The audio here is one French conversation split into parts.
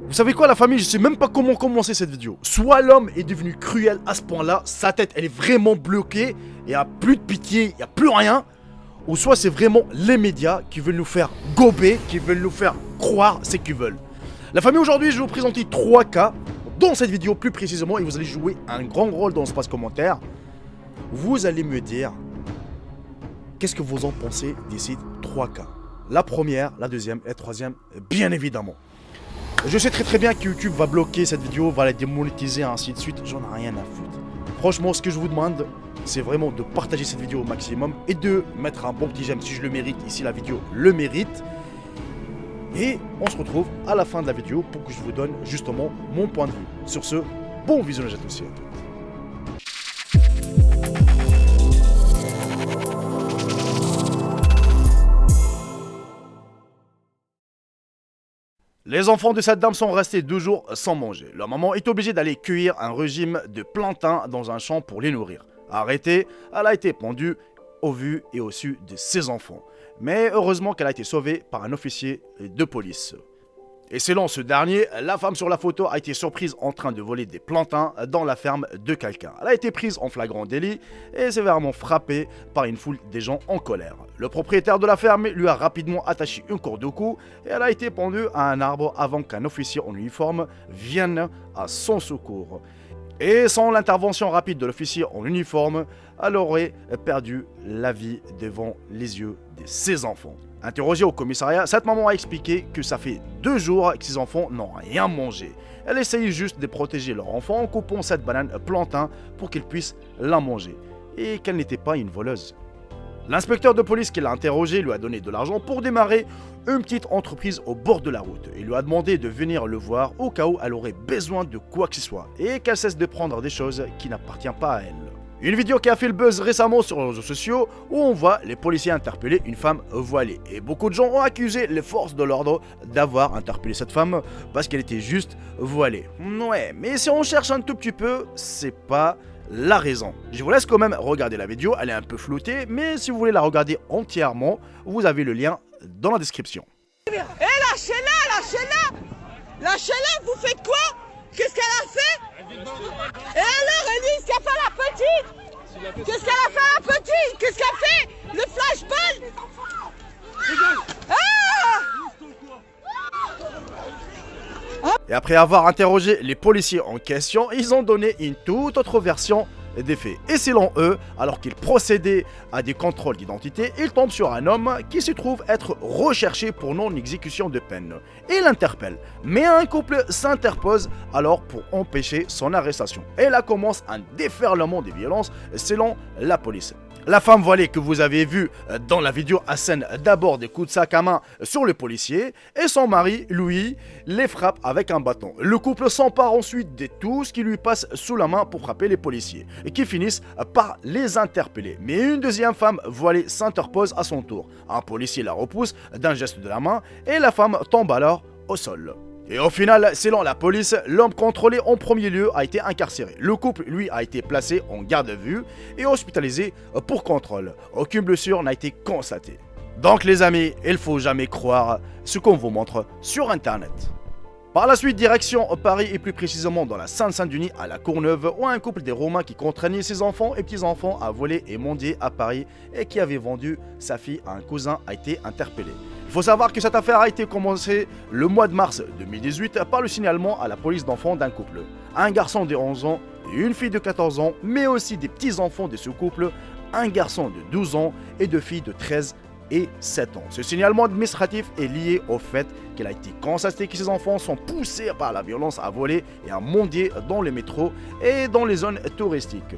Vous savez quoi la famille, je sais même pas comment commencer cette vidéo. Soit l'homme est devenu cruel à ce point là, sa tête elle est vraiment bloquée, il n'y a plus de pitié, il n'y a plus rien. Ou soit c'est vraiment les médias qui veulent nous faire gober, qui veulent nous faire croire ce qu'ils veulent. La famille, aujourd'hui je vais vous présenter 3 cas dans cette vidéo plus précisément et vous allez jouer un grand rôle dans l'espace commentaire. Vous allez me dire qu'est-ce que vous en pensez de ces 3 cas. La première, la deuxième et la troisième, bien évidemment. Je sais très bien que YouTube va bloquer cette vidéo, va la démonétiser, ainsi de suite, j'en ai rien à foutre. Franchement, ce que je vous demande, c'est vraiment de partager cette vidéo au maximum et de mettre un bon petit j'aime si je le mérite, ici la vidéo le mérite. Et on se retrouve à la fin de la vidéo pour que je vous donne justement mon point de vue. Sur ce, bon visionnage à tous et à toutes. Les enfants de cette dame sont restés 2 jours sans manger. Leur maman est obligée d'aller cueillir un régime de plantains dans un champ pour les nourrir. Arrêtée, elle a été pendue au vu et au su de ses enfants. Mais heureusement qu'elle a été sauvée par un officier de police. Et selon ce dernier, la femme sur la photo a été surprise en train de voler des plantains dans la ferme de quelqu'un. Elle a été prise en flagrant délit et sévèrement frappée par une foule de gens en colère. Le propriétaire de la ferme lui a rapidement attaché une corde au cou et elle a été pendue à un arbre avant qu'un officier en uniforme vienne à son secours. Et sans l'intervention rapide de l'officier en uniforme, elle aurait perdu la vie devant les yeux de ses enfants. Interrogée au commissariat, cette maman a expliqué que ça fait 2 jours que ses enfants n'ont rien mangé. Elle essayait juste de protéger leur enfant en coupant cette banane plantain pour qu'ils puissent la manger. Et qu'elle n'était pas une voleuse. L'inspecteur de police qui l'a interrogée lui a donné de l'argent pour démarrer une petite entreprise au bord de la route. Il lui a demandé de venir le voir au cas où elle aurait besoin de quoi que ce soit et qu'elle cesse de prendre des choses qui n'appartiennent pas à elle. Une vidéo qui a fait le buzz récemment sur les réseaux sociaux où on voit les policiers interpeller une femme voilée. Et beaucoup de gens ont accusé les forces de l'ordre d'avoir interpellé cette femme parce qu'elle était juste voilée. Ouais, mais si on cherche un tout petit peu, c'est pas la raison. Je vous laisse quand même regarder la vidéo, elle est un peu floutée, mais si vous voulez la regarder entièrement, vous avez le lien dans la description. Eh, lâchez-la, lâchez-la! Lâchez-la, vous faites quoi? Qu'est-ce qu'elle a fait? Et alors, Elise, qu'a fait la petite? Qu'est-ce qu'elle a fait la petite? Qu'est-ce qu'elle fait? Le flashball? Et après avoir interrogé les policiers en question, ils ont donné une toute autre version des faits. Et selon eux, alors qu'ils procédaient à des contrôles d'identité, ils tombent sur un homme qui se trouve être recherché pour non-exécution de peine. Et l'interpelle. Mais un couple s'interpose alors pour empêcher son arrestation. Et là commence un déferlement de violence selon la police. La femme voilée que vous avez vue dans la vidéo assène d'abord des coups de sac à main sur le policier et son mari, Louis, les frappe avec un bâton. Le couple s'empare ensuite de tout ce qui lui passe sous la main pour frapper les policiers et qui finissent par les interpeller. Mais une deuxième femme voilée s'interpose à son tour. Un policier la repousse d'un geste de la main et la femme tombe alors au sol. Et au final, selon la police, l'homme contrôlé en premier lieu a été incarcéré. Le couple, lui, a été placé en garde à vue et hospitalisé pour contrôle. Aucune blessure n'a été constatée. Donc les amis, il faut jamais croire ce qu'on vous montre sur internet. Par la suite, direction Paris et plus précisément dans la Seine-Saint-Denis à la Courneuve où un couple des Romains qui contraignait ses enfants et petits-enfants à voler et mendier à Paris et qui avait vendu sa fille à un cousin a été interpellé. Il faut savoir que cette affaire a été commencée le mois de mars 2018 par le signalement à la police d'enfants d'un couple. Un garçon de 11 ans et une fille de 14 ans, mais aussi des petits-enfants de ce couple, un garçon de 12 ans et 2 filles de 13 et 7 ans. Ce signalement administratif est lié au fait qu'il a été constaté que ces enfants sont poussés par la violence à voler et à mendier dans les métros et dans les zones touristiques.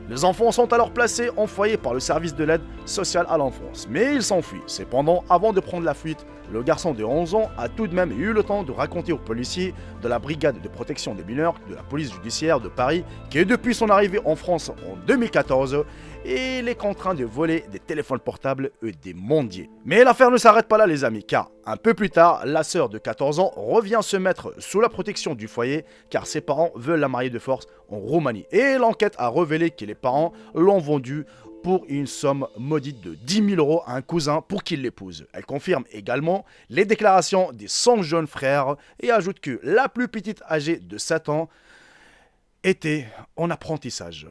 Les enfants sont alors placés en foyer par le service de l'aide sociale à l'enfance, mais ils s'enfuient. Cependant, avant de prendre la fuite, le garçon de 11 ans a tout de même eu le temps de raconter aux policiers de la brigade de protection des mineurs de la police judiciaire de Paris que depuis son arrivée en France en 2014, il est contraint de voler des téléphones portables et des mendiers. Mais l'affaire ne s'arrête pas là les amis, car un peu plus tard, la sœur de 14 ans revient se mettre sous la protection du foyer car ses parents veulent la marier de force en Roumanie. Et l'enquête a révélé que les parents l'ont vendue pour une somme maudite de 10 000 € à un cousin pour qu'il l'épouse. Elle confirme également les déclarations des 100 jeunes frères et ajoute que la plus petite, âgée de 7 ans, était en apprentissage.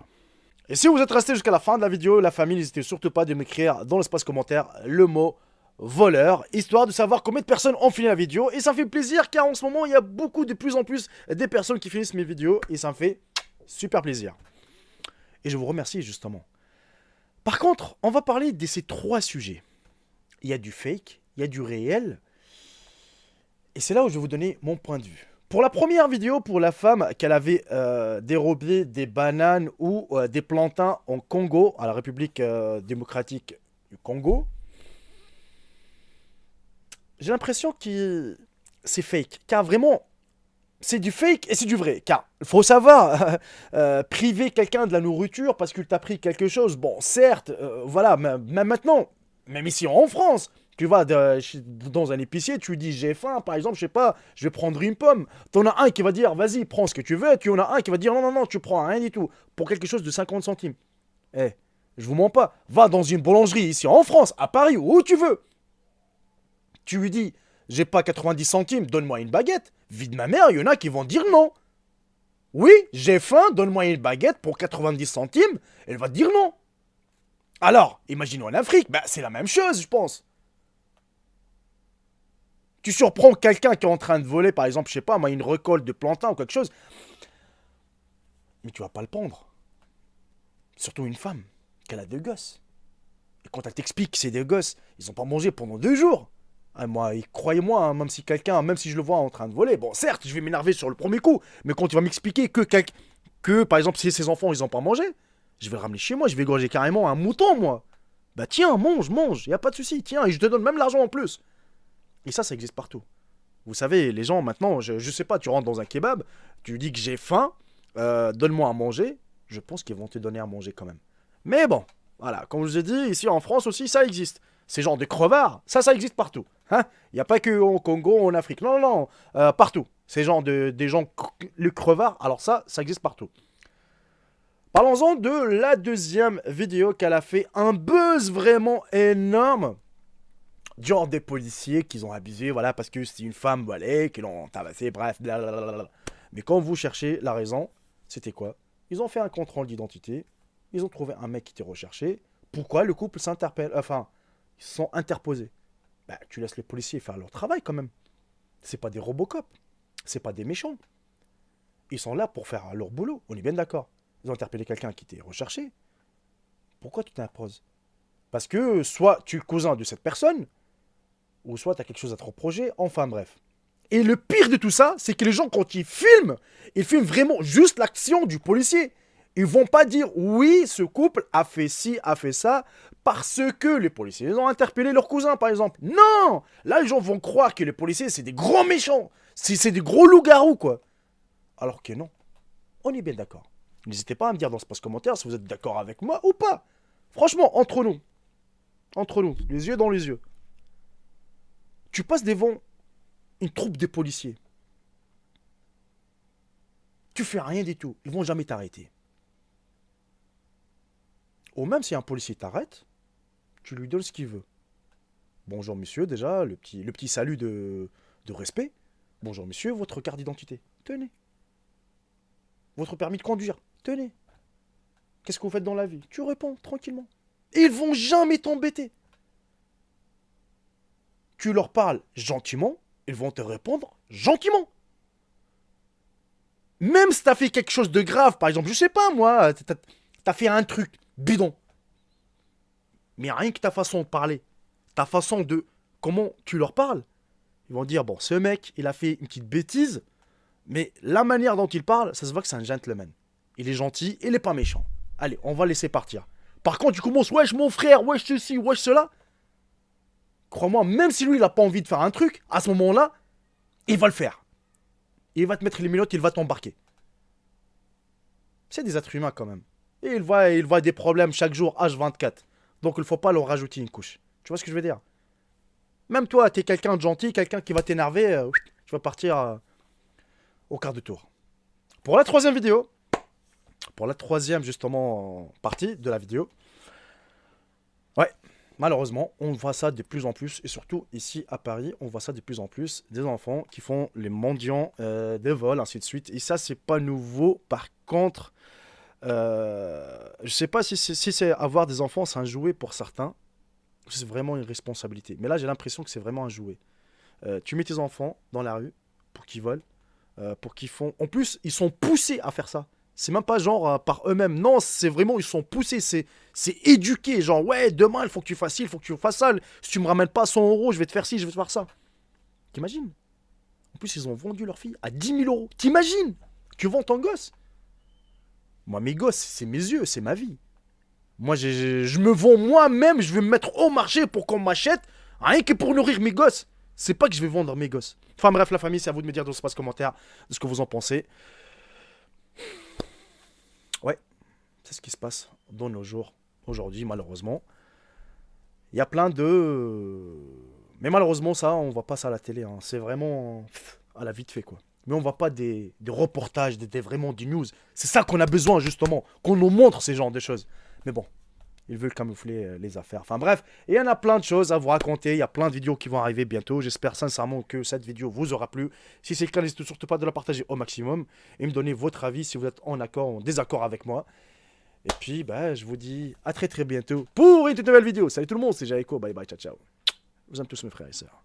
Et si vous êtes resté jusqu'à la fin de la vidéo, la famille, n'hésitez surtout pas de m'écrire dans l'espace commentaire le mot voleur, histoire de savoir combien de personnes ont fini la vidéo. Et ça me fait plaisir car en ce moment, il y a de plus en plus des personnes qui finissent mes vidéos et ça me fait super plaisir. Et je vous remercie justement. Par contre, on va parler de ces 3 sujets. Il y a du fake, il y a du réel. Et c'est là où je vais vous donner mon point de vue. Pour la première vidéo, pour la femme qu'elle avait dérobé des bananes ou des plantains en Congo, à la République démocratique du Congo, j'ai l'impression que c'est fake. Car vraiment, c'est du fake et c'est du vrai. Car il faut savoir, priver quelqu'un de la nourriture parce qu'il t'a pris quelque chose, bon, certes, voilà, même maintenant, même ici en France, tu vas dans un épicier, tu lui dis j'ai faim, par exemple, je sais pas, je vais prendre une pomme. T'en as un qui va dire vas-y, prends ce que tu veux, et tu en as un qui va dire non, non, non, tu prends rien du tout, pour quelque chose de 50 centimes. Eh, je vous mens pas, va dans une boulangerie ici en France, à Paris, où tu veux. Tu lui dis j'ai pas 90 centimes, donne-moi une baguette. Vie de ma mère, il y en a qui vont dire non. Oui, j'ai faim, donne-moi une baguette pour 90 centimes. Elle va dire non. Alors, imaginons en Afrique, bah, c'est la même chose, je pense. Tu surprends quelqu'un qui est en train de voler, par exemple, je sais pas, moi, une récolte de plantain ou quelque chose. Mais tu vas pas le prendre. Surtout une femme, qu'elle a 2 gosses. Et quand elle t'explique que c'est des gosses, ils ont pas mangé pendant 2 jours. Ah, moi, croyez-moi, hein, même si je le vois en train de voler, bon, certes, je vais m'énerver sur le premier coup, mais quand tu vas m'expliquer que, par exemple, si ses enfants, ils ont pas mangé, je vais le ramener chez moi, je vais égorger carrément un mouton, moi. Bah tiens, mange, y a pas de souci, tiens, et je te donne même l'argent en plus. Et ça existe partout. Vous savez, les gens, maintenant, je sais pas, tu rentres dans un kebab, tu dis que j'ai faim, donne-moi à manger, je pense qu'ils vont te donner à manger quand même. Mais bon, voilà, comme je vous ai dit, ici en France aussi, ça existe. Ces genres de crevards, ça existe partout. Hein, il n'y a pas que au Congo, en Afrique. Non, non, non, partout. Ces genres des gens, le crevard, alors ça existe partout. Parlons-en de la deuxième vidéo qu'elle a fait un buzz vraiment énorme. Genre des policiers qui ont abusé, voilà, parce que c'est une femme, voilà, qui l'ont tabassé, bref, blablabla. Mais quand vous cherchez la raison, c'était quoi? Ils ont fait un contrôle d'identité, ils ont trouvé un mec qui était recherché. Pourquoi le couple s'interpelle, enfin, ils se sont interposés. Bah, tu laisses les policiers faire leur travail quand même. C'est pas des Robocop, c'est pas des méchants. Ils sont là pour faire leur boulot, on est bien d'accord. Ils ont interpellé quelqu'un qui était recherché. Pourquoi tu t'imposes? Parce que soit tu es le cousin de cette personne, ou soit tu as quelque chose à te reprocher, enfin bref. Et le pire de tout ça, c'est que les gens, quand ils filment vraiment juste l'action du policier. Ils vont pas dire, oui, ce couple a fait ci, a fait ça, parce que les policiers ont interpellé leur cousin, par exemple. Non! Là, les gens vont croire que les policiers, c'est des gros méchants. C'est des gros loups-garous, quoi. Alors que non. On est bien d'accord. N'hésitez pas à me dire dans l'espace commentaire si vous êtes d'accord avec moi ou pas. Franchement, entre nous, les yeux dans les yeux. Tu passes devant une troupe de policiers. Tu fais rien du tout. Ils vont jamais t'arrêter. Ou même si un policier t'arrête, tu lui donnes ce qu'il veut. Bonjour monsieur, déjà, le petit salut de respect. Bonjour monsieur, votre carte d'identité. Tenez. Votre permis de conduire. Tenez. Qu'est-ce que vous faites dans la vie? Tu réponds tranquillement. Et ils vont jamais t'embêter. Tu leur parles gentiment, ils vont te répondre gentiment. Même si t'as fait quelque chose de grave, par exemple, je sais pas moi, t'as fait un truc bidon. Mais rien que ta façon de parler, ta façon de comment tu leur parles, ils vont dire, bon, ce mec, il a fait une petite bêtise, mais la manière dont il parle, ça se voit que c'est un gentleman. Il est gentil, il est pas méchant. Allez, on va laisser partir. Par contre, tu commences, wesh mon frère, wesh ceci, wesh cela. Crois-moi, même si lui, il a pas envie de faire un truc, à ce moment-là, il va le faire. Il va te mettre les menottes, il va t'embarquer. C'est des êtres humains quand même. Et il voit des problèmes chaque jour, H24. Donc il ne faut pas leur rajouter une couche. Tu vois ce que je veux dire? Même toi, tu es quelqu'un de gentil, quelqu'un qui va t'énerver, tu vas partir au quart de tour. Pour la troisième vidéo, pour la troisième justement partie de la vidéo, Ouais, malheureusement, on voit ça de plus en plus, et surtout ici à Paris, on voit ça de plus en plus, des enfants qui font les mendiants, des vols, ainsi de suite. Et ça, c'est pas nouveau. Par contre, je sais pas si c'est avoir des enfants, c'est un jouet pour certains, ou c'est vraiment une responsabilité. Mais là, j'ai l'impression que c'est vraiment un jouet. Tu mets tes enfants dans la rue pour qu'ils volent, pour qu'ils font. En plus, ils sont poussés à faire ça. C'est même pas genre par eux-mêmes. Non, c'est vraiment, ils sont poussés. C'est éduqué. Genre, ouais, demain, il faut que tu fasses ci, il faut que tu fasses ça. Si tu me ramènes pas 100 euros, je vais te faire ci, je vais te faire ça. T'imagines? En plus, ils ont vendu leur fille à 10 000 euros. T'imagines? Tu vends ton gosse? Moi, mes gosses, c'est mes yeux, c'est ma vie. Moi, je me vends moi-même. Je vais me mettre au marché pour qu'on m'achète. Rien que pour nourrir mes gosses. C'est pas que je vais vendre mes gosses. Enfin bref, la famille, c'est à vous de me dire dans l'espace commentaire de ce que vous en pensez. Ouais, c'est ce qui se passe dans nos jours aujourd'hui, malheureusement. Il y a plein de... Mais malheureusement, ça, on voit pas ça à la télé. Hein. C'est vraiment à la vite fait, quoi. Mais on voit pas des reportages, vraiment des news. C'est ça qu'on a besoin, justement. Qu'on nous montre ces genres de choses. Mais bon, ils veulent camoufler les affaires. Enfin bref, et il y en a plein de choses à vous raconter. Il y a plein de vidéos qui vont arriver bientôt. J'espère sincèrement que cette vidéo vous aura plu. Si c'est le cas, n'hésitez surtout pas de la partager au maximum. Et me donner votre avis si vous êtes en accord ou en désaccord avec moi. Et puis, bah, je vous dis à très bientôt pour une toute nouvelle vidéo. Salut tout le monde, c'est Jaeko. Bye bye, ciao ciao. Je vous aime tous mes frères et sœurs.